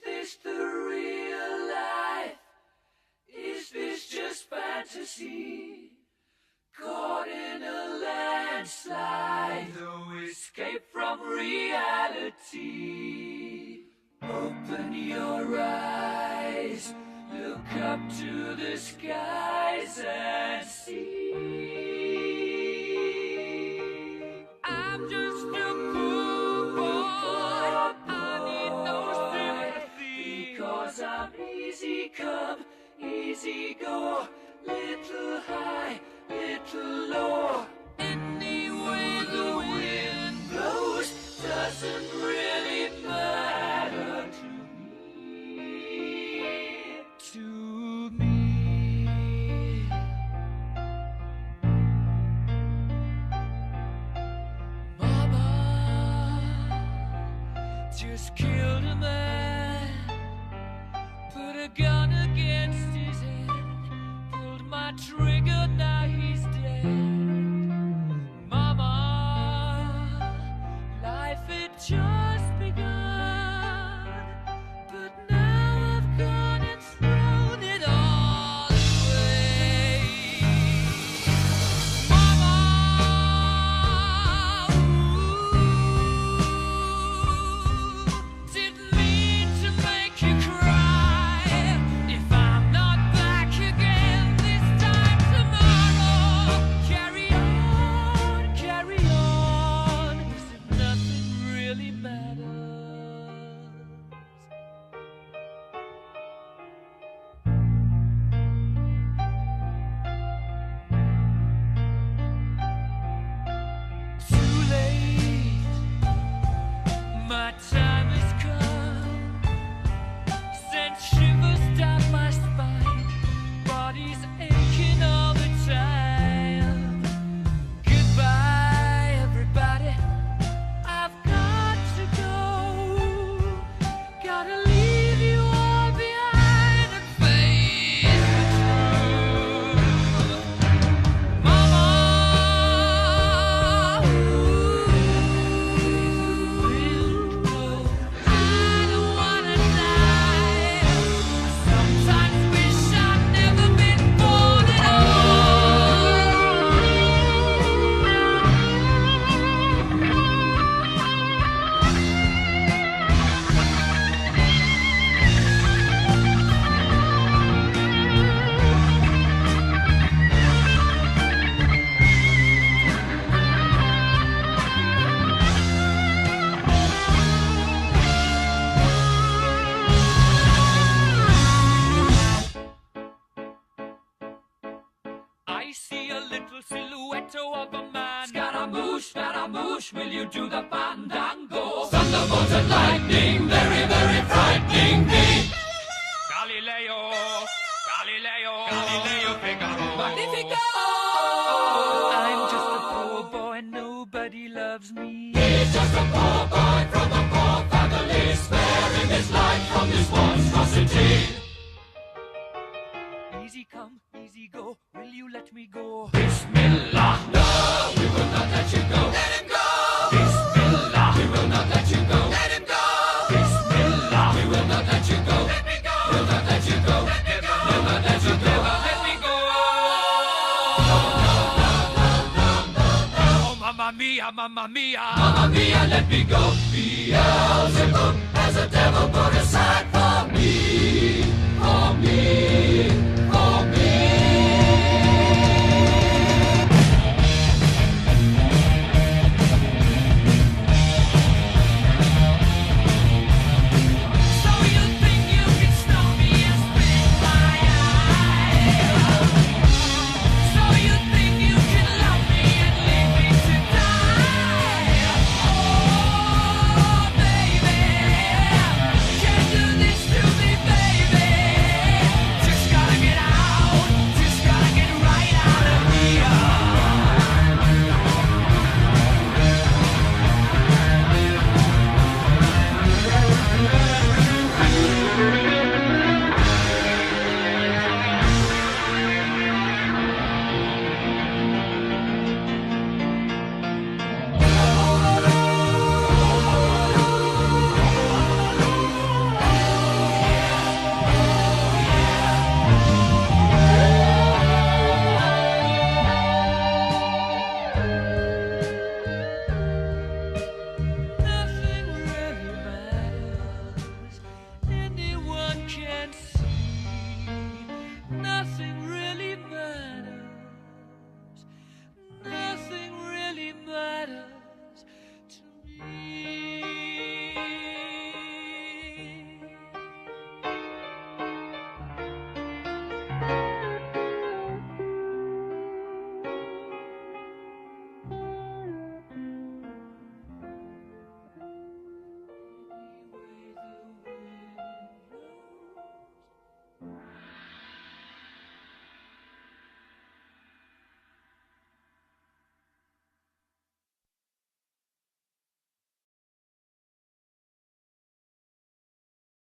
this the real life? Is this just fantasy? Caught in a landslide, no escape from reality. Open your eyes, look up to the skies and see. I'm just a poor boy, I need no sympathy, because I'm easy come, easy go, little high, little low. Any way the wind blows doesn't really matter to me. To me. Mama just killed a man, put a gun against his head, pulled my trigger, now he's dead. Mama, life had just begun, but now I've gone and thrown it all away. Mama, didn't mean to make you cry. If I'm not back again this time tomorrow, carry on, as if nothing really matters. Too late, my time has come. Sent shivers down my spine, body's aching all the time. Goodbye, everybody, I've got to go. Gotta leave you all behind and face the truth. Mama, I don't wanna die. Sometimes wish I'd never been born at I see a little silhouette of a man. Scaramouche, will you do the fandango? Thunderbolt and lightning, very, very frightening me. Galileo, Figaro. Magnifico! I'm just a poor boy, nobody loves me. He's just a poor boy from a poor family, sparing his life from this monstrosity. Easy come, easy go, will you let me go? Bismillah, no, we will not let you go. Let him go! Bismillah, we will not let you go. Let him go! Bismillah, we will not let you go. Let me go! We'll not let you go. Let me go! We'll not let you go. Let me go! Oh, mamma mia, mamma mia. Mamma mia, let me go. Beelzebub has a devil put aside for me, for me.